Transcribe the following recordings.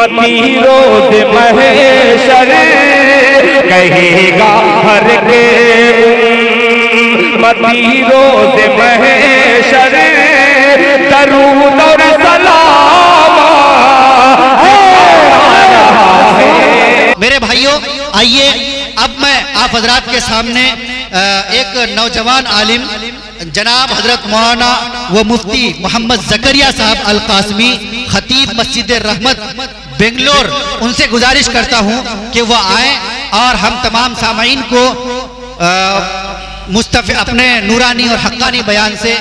امتی روز محشر کہے گا ہر کے امتی روز محشر درود اور سلام میرے بھائیوں آئیے اب میں آپ حضرات کے سامنے ایک نوجوان عالم جناب حضرت مولانا و مفتی محمد زکریا صاحب القاسمی خطیب مسجد رحمت بنگلور ان سے گزارش کرتا ہوں کہ وہ آئیں اور ہم تمام سامعین کو اپنے نورانی اور حقانی بیان سے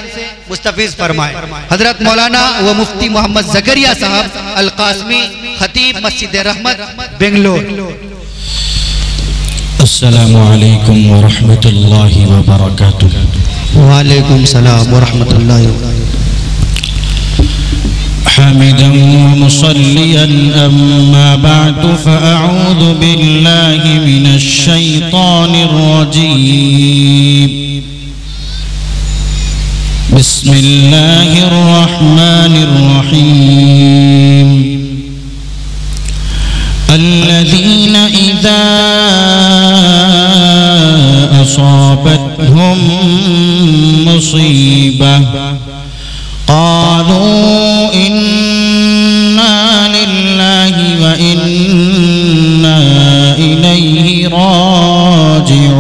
مستفیض فرمائیں۔ حضرت مولانا و مفتی محمد زکریا صاحب القاسمی خطیب مسجد رحمت بنگلور۔ السلام علیکم ورحمۃ اللہ وبرکاتہ۔ وعلیکم السلام ورحمۃ اللہ وبرکاتہ۔ حامدا ومصليا أما بعد فأعوذ بالله من الشيطان الرجيم بسم الله الرحمن الرحيم الذين إذا أصابتهم مصيبة قالوا إنا لله وإنا إليه راجعون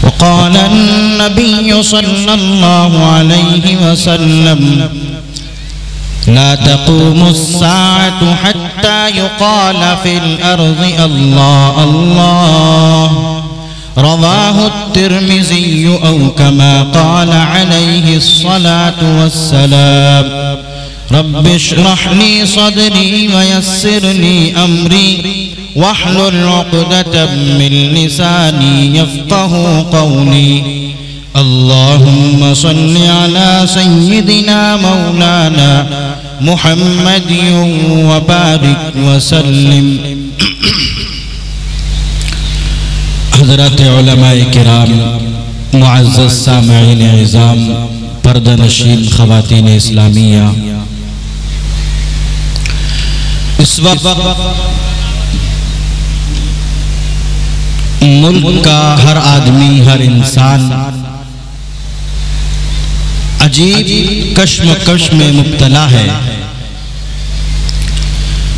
وقال النبي صلى الله عليه وسلم لا تقوم الساعة حتى يقال في الأرض الله الله رواه الترمذي أو كما قال عليه الصلاة والسلام رب اشرح لي صدري ويسر لي أمري واحلل عقدة من لساني يفقه قولي اللهم صل على سيدنا مولانا محمد وبارك وسلم۔ حضرات علماء کرام، معزز سامعین عظام، پردہ نشین خواتین اسلامیہ، اس وقت ملک کا ہر آدمی، ہر انسان عجیب کشم کش میں مبتلا ہے،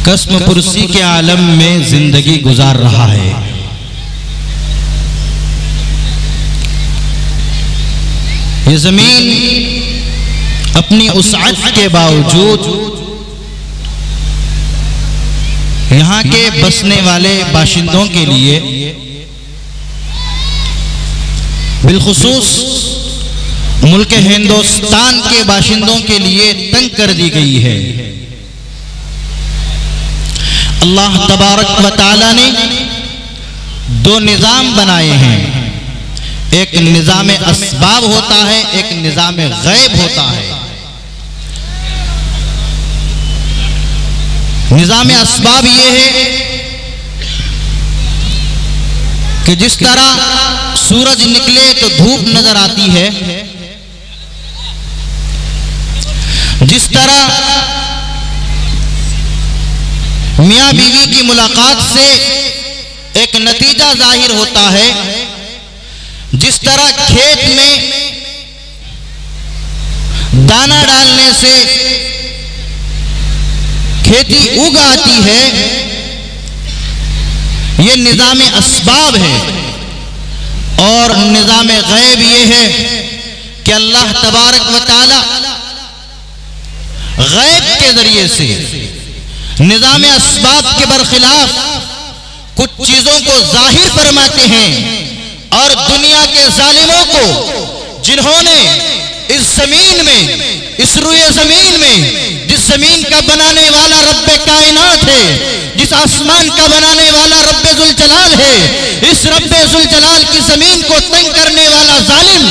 کسم پرسی کے عالم میں زندگی گزار رہا ہے۔ یہ زمین اپنی وسعت کے باوجود یہاں کے بسنے والے باشندوں کے لیے بالخصوص ملک ہندوستان کے باشندوں کے لیے تنگ کر دی گئی ہے۔ اللہ تبارک و تعالی نے دو نظام بنائے ہیں، ایک نظام اسباب ہوتا ہے، ایک نظام غیب ہوتا ہے۔ نظام اسباب یہ ہے کہ جس طرح سورج نکلے تو دھوپ نظر آتی ہے، جس طرح میاں بیوی کی ملاقات سے ایک نتیجہ ظاہر ہوتا ہے، جس طرح کھیت میں دانا ڈالنے سے کھیتی اگ آتی ہے، یہ نظام اسباب ہے۔ اور نظام غیب یہ ہے کہ اللہ تبارک و تعالی غیب کے ذریعے سے نظام اسباب کے برخلاف کچھ چیزوں کو ظاہر فرماتے ہیں، اور دنیا کے ظالموں کو جنہوں نے اس زمین میں، اس روئے زمین میں، جس زمین کا بنانے والا رب کائنات ہے، جس آسمان کا بنانے والا رب ذوالجلال ہے، اس رب ذوالجلال کی زمین کو تنگ کرنے والا ظالم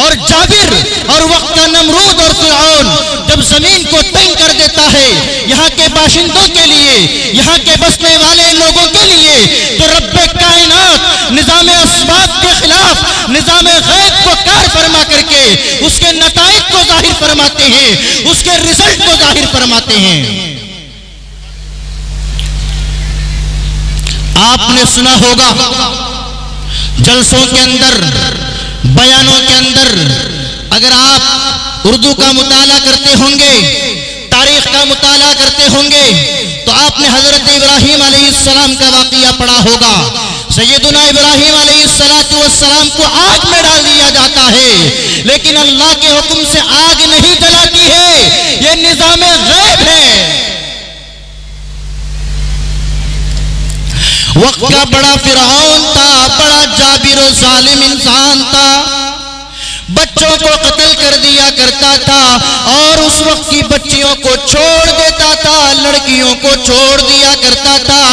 اور جابر اور وقت کا نمرود اور فرعون جب زمین کو تنگ کر دیتا ہے یہاں کے باشندوں کے لیے، یہاں کے بسنے والے لوگوں کے لیے، تو رب کائنات نظام اسباب کے خلاف نظام غیب کو کار فرما کر کے اس کے نتائج کو ظاہر فرما فرماتے ہیں، اس کے رزلٹ کو ظاہر فرماتے ہیں۔ آپ نے سنا ہوگا جلسوں کے اندر، بیانوں کے اندر، اگر آپ اردو کا مطالعہ کرتے ہوں گے، تاریخ کا مطالعہ کرتے ہوں گے، تو آپ نے حضرت ابراہیم علیہ السلام کا واقعہ پڑھا ہوگا۔ سیدنا ابراہیم علیہ السلام کو آگ میں ڈال دیا جاتا ہے، لیکن اللہ کے حکم سے آگ نہیں جلاتی ہے، یہ نظام غیب ہے۔ وقت کا بڑا فرعون تھا، بڑا جابر و ظالم انسان تھا، بچوں کو قتل کر دیا کرتا تھا، اور اس وقت کی بچیوں کو چھوڑ دیتا تھا، لڑکیوں کو چھوڑ دیا کرتا تھا،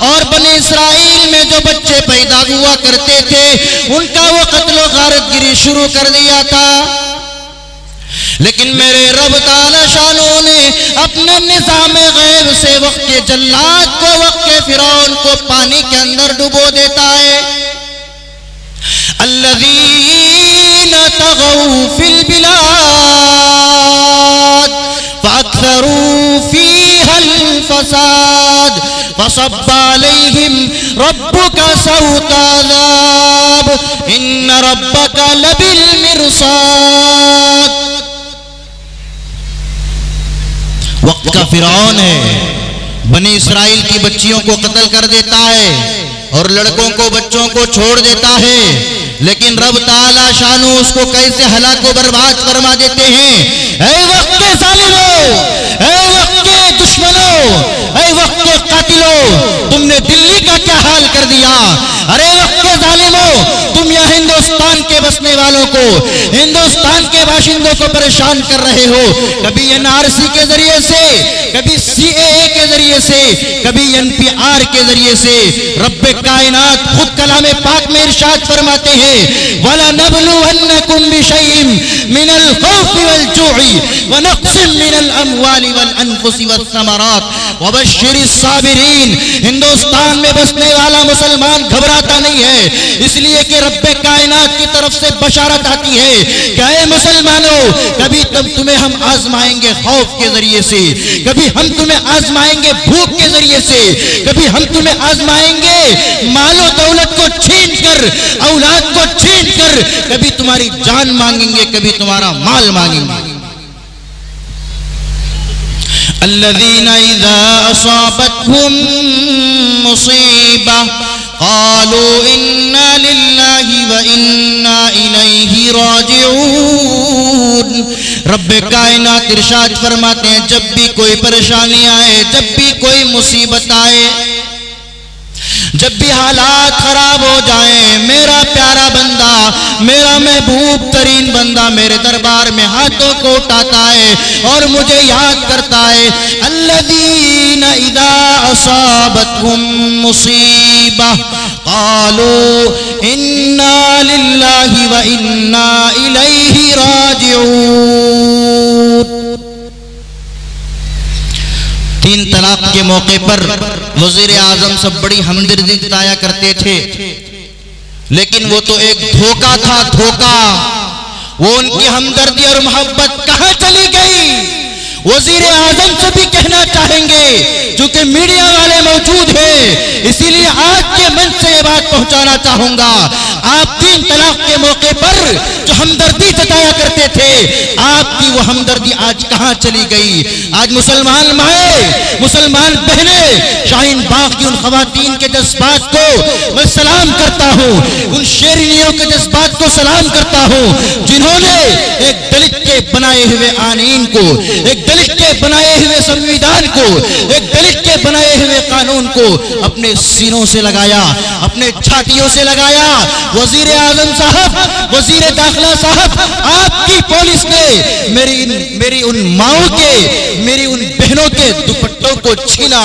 اور بنی اسرائیل میں جو بچے پیدا ہوا کرتے تھے ان کا وہ قتل و غارت گری شروع کر دیا تھا۔ لیکن میرے رب تعالی شانو نے اپنے نظام غیب سے وقت کے جلاد کو، وقت کے فرعون کو پانی کے اندر ڈبو دیتا ہے۔ الذین طغوا فی البلاد فاکثروا فیہا الفساد فصب علیہم ربک سوط عذاب ان ربک لبالمرصاد۔ وقت کا فرعون ہے، بنی اسرائیل کی بچیوں کو قتل کر دیتا ہے اور لڑکوں کو، بچوں کو چھوڑ دیتا ہے، لیکن رب تعالی شانو اس کو کیسے ہلاک و برباد فرما دیتے ہیں۔ اے وقت کے ظالموں، اے وقت کے دشمنوں، اے وقت کے قاتلوں، تم نے دلی کا کیا حال کر دیا؟ ارے وقت کے ظالموں، تم یہاں ہندوستان کے بسنے والوں کو، ہندوستان کے باشندوں کو پریشان کر رہے ہو، کبھی NRC کے ذریعے سے، کبھی CAA کے ذریعے سے، کبھی NPR کے ذریعے سے۔ رب کائنات خود کلام پاک میں ارشاد فرماتے ہیں وَلَنَبْلُوَنَّكُمْ بِشَيْءٍ مِّنَ الْخَوْفِ وَالْجُوعِ وَنَقْصٍ مِّنَ الْأَمْوَالِ وَالْأَنفُسِ وَالثَّمَرَاتِ وَبَشِّرِ الصَّابِرِينَ۔ ہندوستان میں بسنے والا مسلمان گھبراتا نہیں ہے، اس لیے کہ رب کائنات کی طرف سے بشارت آتی ہے کہ اے مسلمانوں، کبھی تمہیں ہم آزمائیں گے خوف کے ذریعے سے، کبھی ہم تمہیں آزمائیں گے بھوک کے ذریعے سے، کبھی ہم تمہیں آزمائیں گے مال و دولت کو چھین کر، اولاد کو چھین کر، کبھی تمہاری جان مانگیں گے، کبھی تمہارا مال مانگیں گے۔ الذین اذا اصابتهم مصیبہ قالوا انا للہ وانا الیہ راجعون۔ رب کائنات ارشاد فرماتے ہیں جب بھی کوئی پریشانی آئے، جب بھی کوئی مصیبت آئے، جب بھی حالات خراب ہو جائیں، میرا پیارا بندہ، میرا محبوب ترین بندہ میرے دربار میں ہاتھوں کو اٹھاتا ہے اور مجھے یاد کرتا ہے الذین اذا اصابتهم مصیبہ قالوا انا للہ وانا الیہ راجعون۔ تین طلاق کے موقع پر وزیر اعظم سب بڑی ہمدردی جتایا کرتے تھے، لیکن وہ تو ایک دھوکہ تھا، دھوکہ۔ وہ ان کی ہمدردی اور محبت کہاں چلی گئی؟ وزیر اعظم سے بھی کہنا چاہیں گے، چونکہ میڈیا والے موجود ہیں، اسی لیے آج کے منچ سے یہ بات پہنچانا چاہوں گا۔ آپ تین طلاق کے موقع پر جو ہمدردی جتایا کرتے تھے، آپ کی وہ ہمدردی آج کہاں چلی گئی؟ آج مسلمان مائیں، مسلمان بہنیں، شاہین باغ کی ان خواتین کے جذبات کو میں سلام کرتا ہوں، ان شیرینیوں کے جذبات کو سلام کرتا ہوں، جنہوں نے ایک دلت کے بنائے ہوئے آئین کو، ایک دلت کے بنائے ہوئے سنویدھان کو، ایک دلت کے بنائے ہوئے قانون کو اپنے سینوں سے لگایا، اپنے چھاتیوں سے لگایا۔ وزیر اعظم صاحب، وزیر داخلہ صاحب، آپ کی پولیس نے میری ان ماؤں کے، میری ان بہنوں کے دوپٹوں کو چھینا،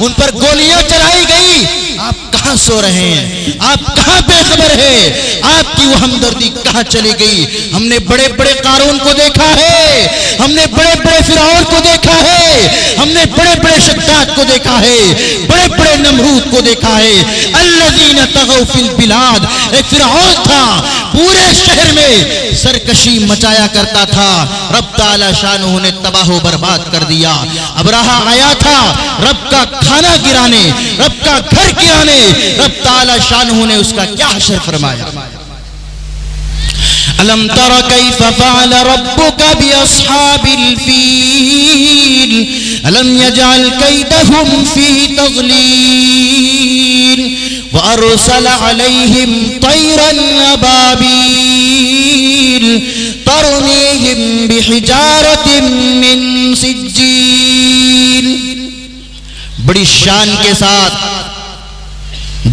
ان پر گولیاں چلائی گئی۔ آپ کہاں سو رہے ہیں؟ آپ کہاں بے خبر ہیں؟ آپ کی وہ ہمدردی کہاں چلی گئی؟ ہم نے بڑے بڑے قارون کو دیکھا ہے، ہم نے بڑے بڑے فرعون کو دیکھا ہے، ہم نے بڑے بڑے شداد کو دیکھا ہے، بڑے بڑے نمرود کو دیکھا ہے۔ الذین طغوا فی البلاد، ایک فرعون تھا، پورے شہر میں سرکشی مچایا کرتا تھا، رب تعالی شانہ نے تباہ و برباد کر دیا۔ ابرہہ آیا تھا رب کا کھانا گرانے، رب کا گھر گرانے، رب تعالی شانہ نے اس کا کیا حشر فرمایا۔ ألم تر كيف فعل ربك بأصحاب الفيل ألم يجعل كيدهم في تضليل وأرسل عليهم طيرا أبابيل ترميهم بحجارة من سجيل۔ بڑی شان کے ساتھ،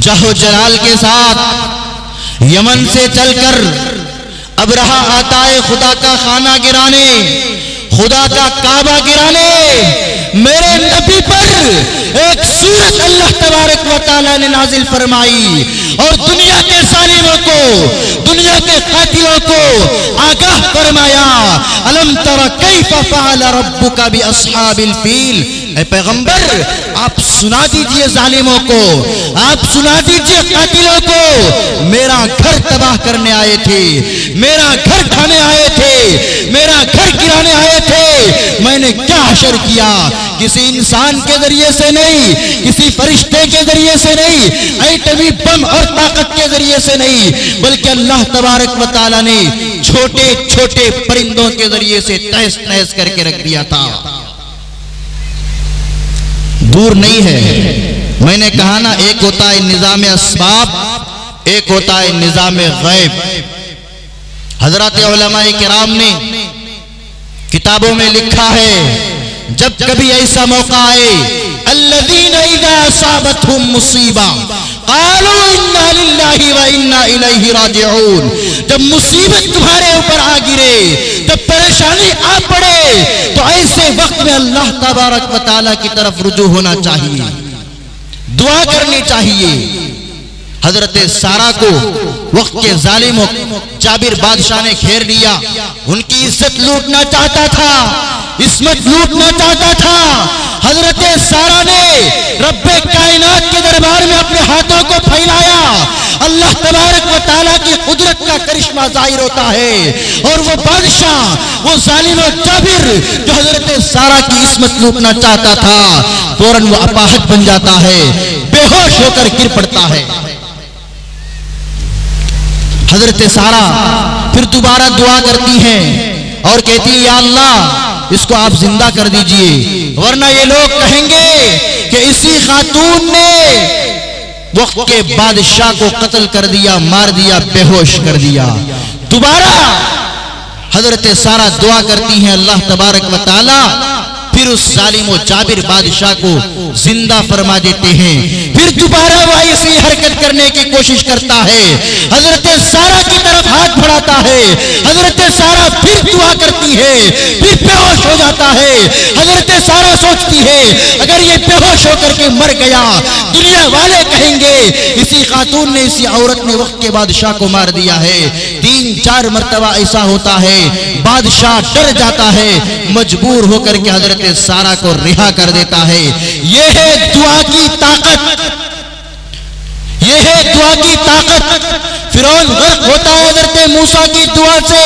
جہ و جلال کے ساتھ یمن سے چل کر ابرہہ آتا ہے خدا کا خانہ گرانے، خدا کا کعبہ گرانے۔ میرے نبی پر ایک سورت اللہ تبارک و تعالی نے نازل فرمائی اور دنیا کے ظالموں کو، دنیا کے قاتلوں کو آگاہ فرمایا۔ الم تر کیف فعل ربک باصحاب الفیل۔ اے پیغمبر آپ سنا دیجئے ظالموں کو، آپ سنا دیجئے قاتلوں کو، میرا گھر تباہ کرنے آئے تھے، میرا گھر ڈھانے آئے تھے، میرا گھر گرانے آئے تھے، میں نے کیا حشر کیا؟ کسی انسان کے ذریعے سے نہیں، کسی فرشتے کے ذریعے سے نہیں، ایٹمی بم اور طاقت کے ذریعے سے نہیں، بلکہ اللہ تبارک و تعالی نے چھوٹے چھوٹے پرندوں کے ذریعے سے تہس نہس کر کے رکھ دیا تھا۔ دور نہیں ہے، میں نے کہا نا، ایک ہوتا ہے نظام اسباب، ایک ہوتا ہے نظام غیب۔ حضرات علماء کرام نے کتابوں میں لکھا ہے جب کبھی ایسا موقع آئے، الذین اذا اصابتهم مصیبہ قالوا انا للہ و انا الیہ راجعون۔ جب مصیبت تمہارے اوپر آ گرے، جب پریشانی آ پڑے، تو ایسے وقت میں اللہ تبارک و تعالی کی طرف رجوع ہونا چاہیے، دعا کرنی چاہیے۔ حضرت سارہ کو وقت کے ظالموں جابر بادشاہ نے گھیر لیا، ان کی عزت لوٹنا چاہتا تھا، عصمت لوٹنا چاہتا تھا۔ حضرت سارہ نے رب کائنات کے دربار میں اپنے ہاتھوں کو پھیلایا، اللہ تبارک و تعالیٰ کی قدرت کا کرشمہ ظاہر ہوتا ہے، اور وہ بادشاہ، وہ ظالم و جابر جو حضرت سارہ کی عصمت لوٹنا چاہتا تھا، فوراً وہ اپاہج بن جاتا ہے، بے ہوش ہو کر گر پڑتا ہے۔ حضرت سارہ پھر دوبارہ دعا کرتی ہیں اور کہتی ہیں، یا اللہ اس کو آپ زندہ کر دیجئے، ورنہ یہ لوگ کہیں گے کہ اسی خاتون نے وقت کے بادشاہ کو قتل کر دیا، مار دیا، بے ہوش کر دیا۔ دوبارہ حضرت سارہ دعا کرتی ہیں، اللہ تبارک و تعالی پھر اس ظالم و جابر بادشاہ کو زندہ فرما دیتے ہیں۔ پھر دوبارہ وہ ایسی حرکت کرنے کی کوشش کرتا ہے، حضرت سارہ کی طرف ہاتھ بڑھاتا ہے، حضرت سارہ پھر دعا کرتی ہے، پھر بے ہوش ہو جاتا ہے۔ حضرت سارہ سوچتی ہے اگر یہ بے ہوش ہو کر کے مر گیا، دنیا والے کہیں گے اسی خاتون نے، اسی عورت نے وقت کے بادشاہ کو مار دیا ہے۔ 3-4 مرتبہ ایسا ہوتا ہے، بادشاہ ڈر جاتا ہے، مجبور ہو کر کے حضرت سارہ کو رہا کر دیتا ہے۔ یہ ہے دعا کی طاقت، یہ ہے دعا کی طاقت۔ فرعون غرق ہوتا ہے حضرت موسیٰ کی دعا سے،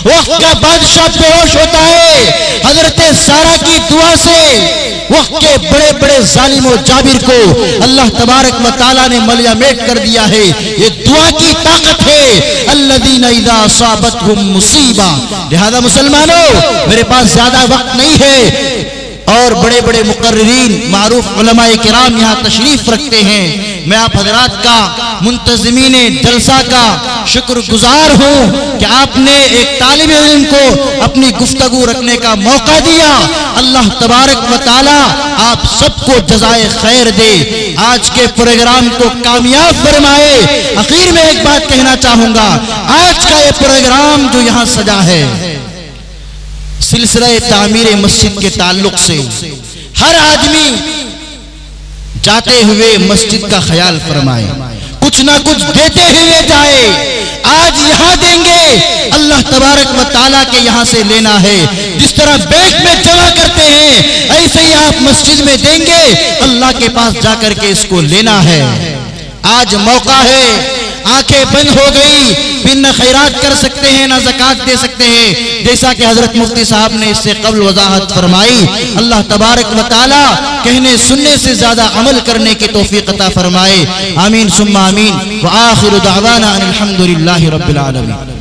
وقت کا بادشاہ بے ہوش ہوتا ہے حضرت سارہ کی دعا سے۔ وقت کے بڑے بڑے ظالم و جابر کو اللہ تبارک و تعالیٰ نے ملیا میٹ کر دیا ہے۔ یہ دعا کی طاقت ہے، الذین اذا اصابتهم مصیبہ۔ لہذا مسلمانوں، میرے پاس زیادہ وقت نہیں ہے، اور بڑے بڑے مقررین، معروف علماء کرام یہاں تشریف رکھتے ہیں۔ میں آپ حضرات کا، منتظمین جلسہ کا شکر گزار ہوں کہ آپ نے ایک طالب علم کو اپنی گفتگو رکھنے کا موقع دیا۔ اللہ تبارک و تعالی آپ سب کو جزائے خیر دے، آج کے پروگرام کو کامیاب فرمائے۔ اخیر میں ایک بات کہنا چاہوں گا، آج کا یہ پروگرام جو یہاں سجا ہے، سلسلہ تعمیر مسجد کے تعلق سے ہر آدمی جاتے ہوئے مسجد کا خیال فرمائے، کچھ نہ کچھ دیتے ہوئے جائے۔ آج یہاں کہاں دیں گے؟ اللہ تبارک و تعالیٰ کے یہاں سے لینا ہے. جس طرح بینک میں جمع کرتے ہیں ایسے ہی آپ مسجد میں دیں گے, اللہ کے پاس جا کر کے اس کو لینا ہے. آج موقع ہے, آنکھیں بند ہو گئی, پھر نہ خیرات کر سکتے ہیں نہ زکوٰۃ دے سکتے ہیں, جیسا کہ حضرت مفتی صاحب نے اس سے قبل وضاحت فرمائی. اللہ تبارک و تعالی کہنے سننے سے زیادہ عمل کرنے کی توفیق عطا فرمائے. آمین ثم آمین. وآخر دعوانا ان الحمد للہ رب العالمین.